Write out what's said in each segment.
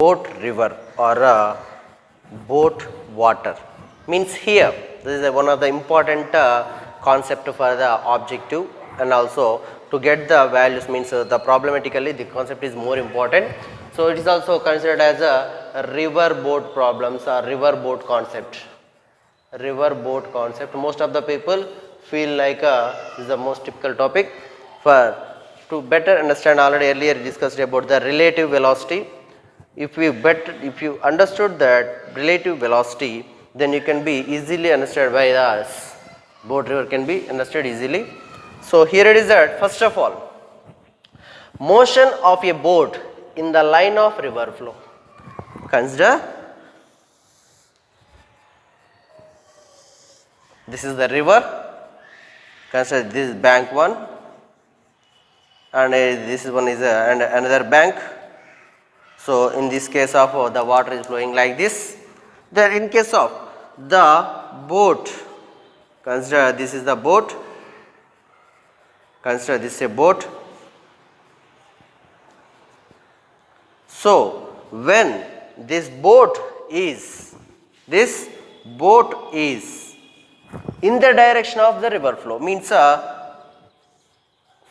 boat river or boat water. Means here, this is one of the important concept for the objective, and also to get the values means the problematically the concept is more important. So it is also considered as a river boat problems or river boat concept. River boat concept. Most of the people feel like this is the most typical topic. For to better understand, already earlier discussed about the relative velocity. If you understood that relative velocity, then you can be easily understood by us. Boat river can be understood easily. So here it is that first of all, motion of a boat in the line of river flow. Consider this is the river. Consider this bank one, and this one is and another bank. So in this case of the water is flowing like this. Then in case of the boat, consider this is the boat. Consider this is a boat. So when this boat is in the direction of the river flow, means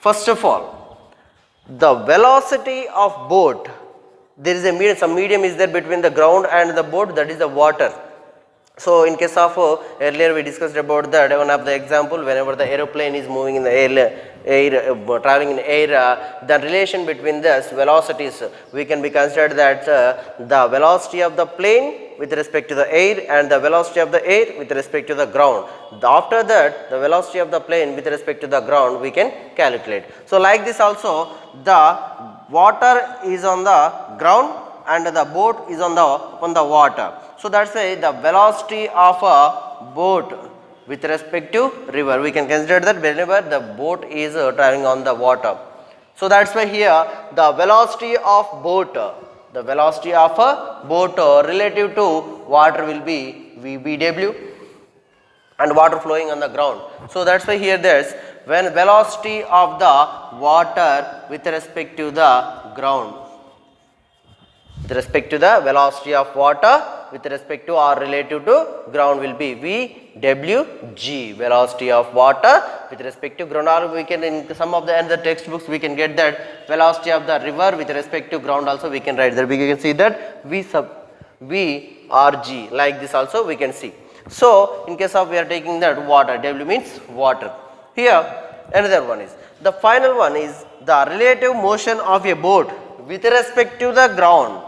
first of all, the velocity of boat, there is a medium, some medium is there between the ground and the boat, that is the water. So in case of earlier we discussed about that, one of the example, whenever the aeroplane is moving in the air traveling in air, the relation between this velocities, we can be considered that the velocity of the plane with respect to the air and the velocity of the air with respect to the ground. After that, the velocity of the plane with respect to the ground we can calculate. So like this also, the water is on the ground and the boat is on the water. So that's why the velocity of a boat with respect to river, we can consider that whenever the boat is traveling on the water. So that's why here the velocity of boat, relative to water will be VBW and water flowing on the ground. So that's why here there's when velocity of the water with respect to the ground, with respect to the velocity of water with respect to or relative to ground will be VWG, velocity of water with respect to ground. Or we can in some of the other textbooks we can get that velocity of the river with respect to ground also we can write there. We can see that V sub VRG, like this also we can see. So in case of we are taking that water, W means water. Here another one is the final one is the relative motion of a boat with respect to the ground.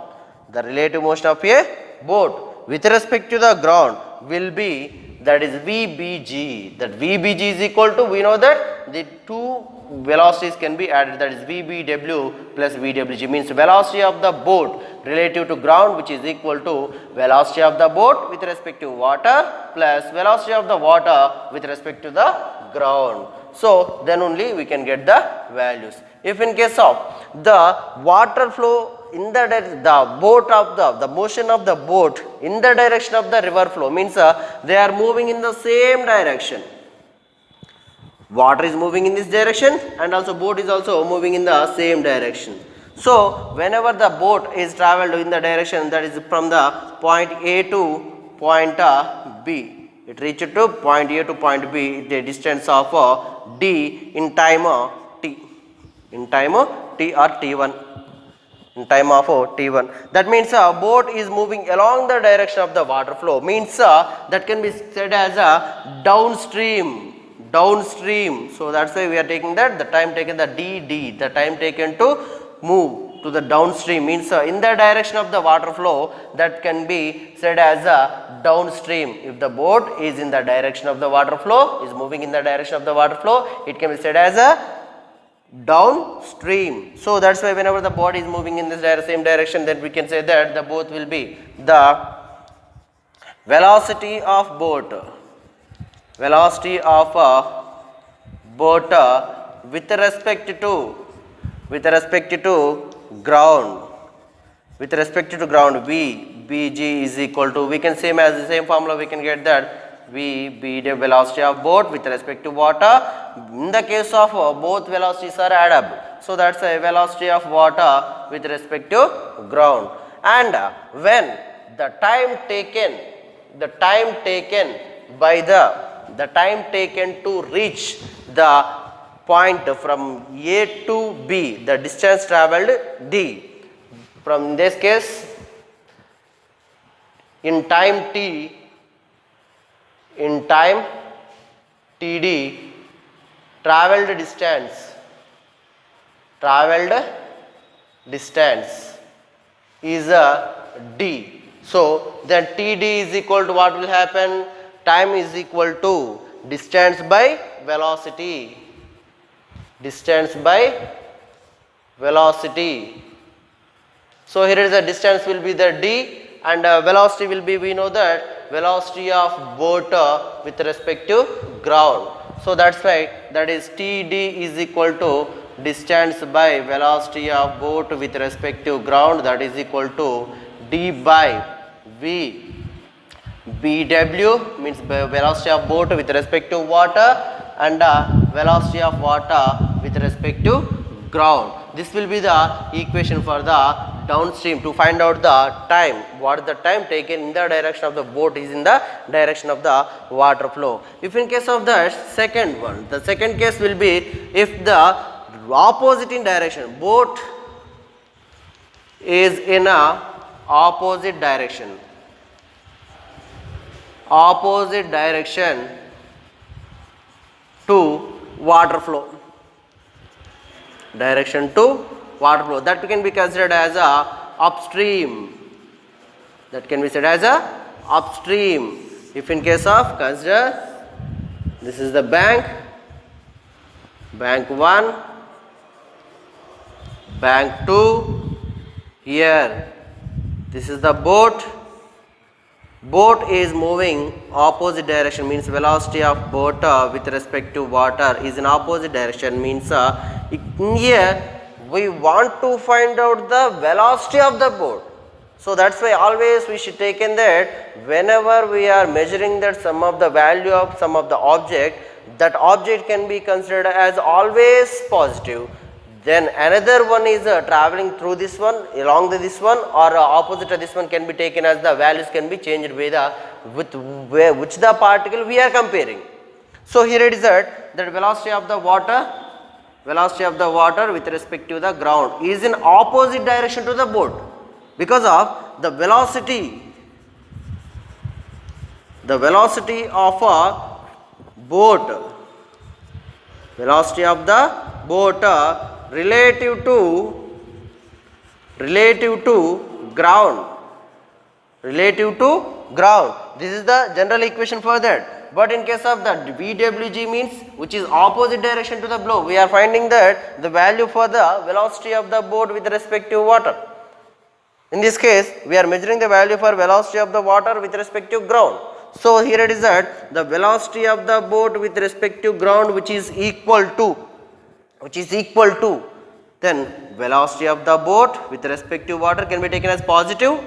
The relative motion of a boat with respect to the ground will be, that is VBG. That VBG is equal to, we know that the two velocities can be added, that is VBW plus VWG, means velocity of the boat relative to ground, which is equal to velocity of the boat with respect to water plus velocity of the water with respect to the ground. So then only we can get the values. If in case of the water flow in the boat of the motion of the boat in the direction of the river flow, means they are moving in the same direction. Water is moving in this direction and also boat is also moving in the same direction. So whenever the boat is traveled in the direction that is from the point A to point B, it reaches to point A to point B, the distance of D in time T, in time T or T1, in time of T1. That means a boat is moving along the direction of the water flow, means that can be said as a downstream. So that's why we are taking that the time taken, the DD, the time taken to move to the downstream, means in the direction of the water flow, that can be said as a downstream. If the boat is in the direction of the water flow, is moving in the direction of the water flow, it can be said as a downstream. So that's why whenever the boat is moving in this same direction, then we can say that the boat will be the velocity of boat, with respect to ground, VBG is equal to, we can same as the same formula we can get that V the velocity of boat with respect to water. In the case of both velocities are addable, so that's a velocity of water with respect to ground. and when the time taken by the time taken to reach the point from A to B, the distance traveled D. From this case, in time TD, traveled distance is a D. So then TD is equal to what will happen? Time is equal to distance by velocity. So here is the distance will be the D, and velocity will be, we know that velocity of boat with respect to ground. So that's why that is TD is equal to distance by velocity of boat with respect to ground, that is equal to D by V. BW means velocity of boat with respect to water, and velocity of water with respect to ground. This will be the equation for the downstream to find out the time. What is the time taken in the direction of the boat is in the direction of the water flow. If in case of the second one, the second case will be if the opposite in direction, boat is in a opposite direction to water flow, that can be considered as a upstream. If in case of, consider this is the bank 1, bank 2, here this is the boat is moving opposite direction, means velocity of boat with respect to water is in opposite direction, means here we want to find out the velocity of the boat. So that's why always we should take in that whenever we are measuring that some of the value of some of the object, that object can be considered as always positive. Then another one is traveling through this one, along this one, or opposite of this one can be taken as the values can be changed with which the particle we are comparing. So here it is that velocity of the water with respect to the ground is in opposite direction to the boat, because of the velocity of a boat, relative to ground. This is the general equation for that. But in case of the VWG means which is opposite direction to the blow, we are finding that the value for the velocity of the boat with respect to water. In this case, we are measuring the value for velocity of the water with respect to ground. So here it is that the velocity of the boat with respect to ground which is equal to then velocity of the boat with respect to water can be taken as positive,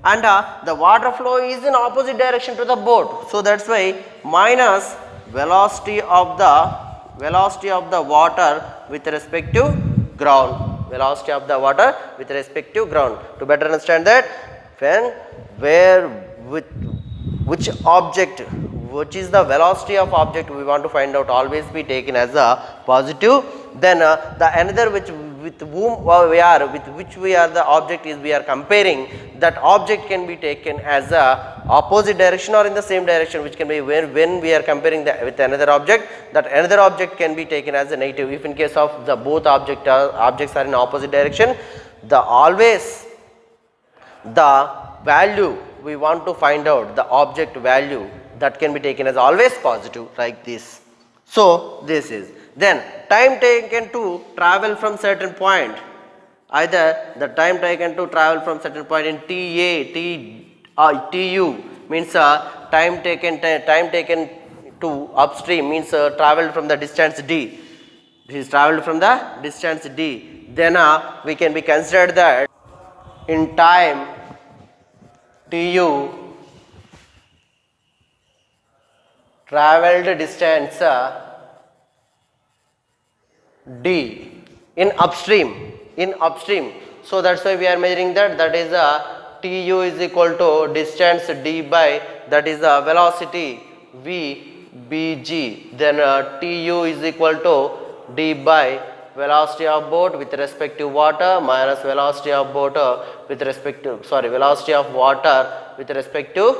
and the water flow is in opposite direction to the boat. So that's why minus velocity of the water with respect to ground. To better understand that, which object, which is the velocity of object we want to find out, always be taken as a positive. Then the another which with which we are the object is we are comparing, that object can be taken as a opposite direction or in the same direction, which can be when we are comparing with another object, that another object can be taken as a negative. If in case of the both objects are in opposite direction, the value we want to find out, the object value, that can be taken as always positive, like this. So this is then time taken to travel from certain point, either the time taken to travel from certain point in TU means time taken to upstream means traveled from the distance D. This is traveled from the distance D. Then we can be considered that in time TU traveled distance D in upstream. So that's why we are measuring that is tu is equal to distance d by, that is the velocity v bg, then tu is equal to d by velocity of boat with respect to water minus velocity of boat with respect to, velocity of water with respect to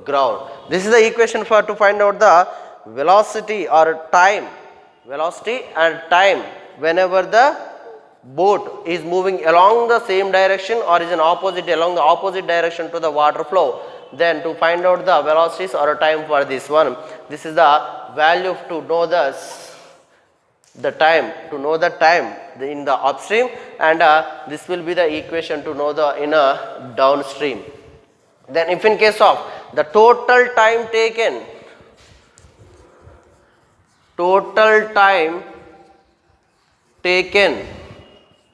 ground. This is the equation for to find out the velocity or time, velocity and time whenever the boat is moving along the same direction or is in opposite, along the opposite direction to the water flow. Then to find out the velocities or time for this one, this is the value to know the time, to know the time in the upstream, and this will be the equation to know the in a downstream. Then if in case of the total time taken,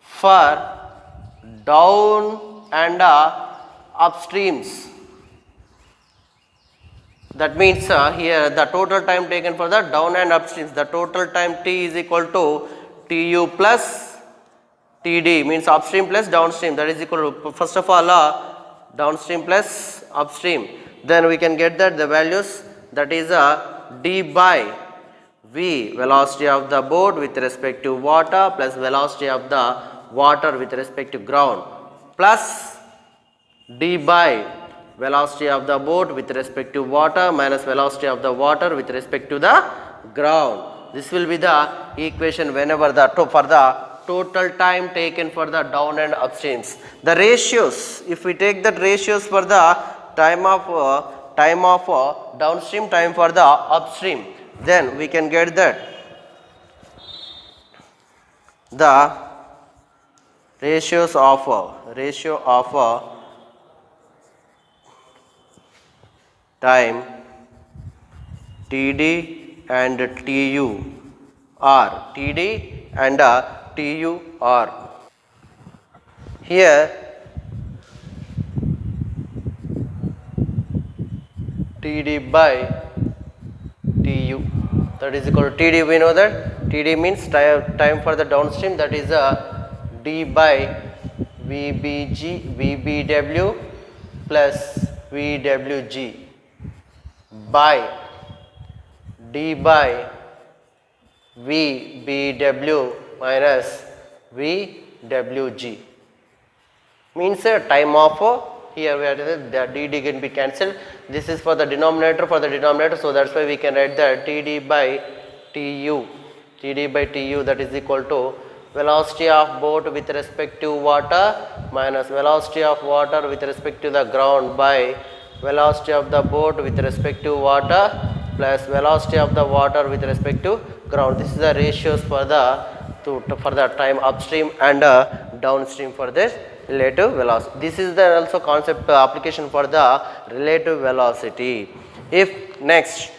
for down and upstreams, that means here the total time taken for the down and upstreams, the total time t is equal to tu plus td, means upstream plus downstream, that is equal to, first of all downstream plus upstream, then we can get that the values, that is d by v velocity of the boat with respect to water plus velocity of the water with respect to ground, plus d by velocity of the boat with respect to water minus velocity of the water with respect to the ground. This will be the equation whenever the for the total time taken for the down and upstreams. The ratios, if we take the ratios for the time of downstream, time for the upstream, then we can get that the ratio of time td and tu are td and tu are here td by tu, that is equal to td, we know that td means time for the downstream, that is d by vbw plus vwg by d by vbw minus vwg, means time of here we have the dd can be cancelled, this is for the denominator, so that's why we can write that td by tu, that is equal to velocity of boat with respect to water minus velocity of water with respect to the ground by velocity of the boat with respect to water plus velocity of the water with respect to ground. This is the ratios for the time upstream and downstream for this relative velocity. This is the also concept application for the relative velocity. If next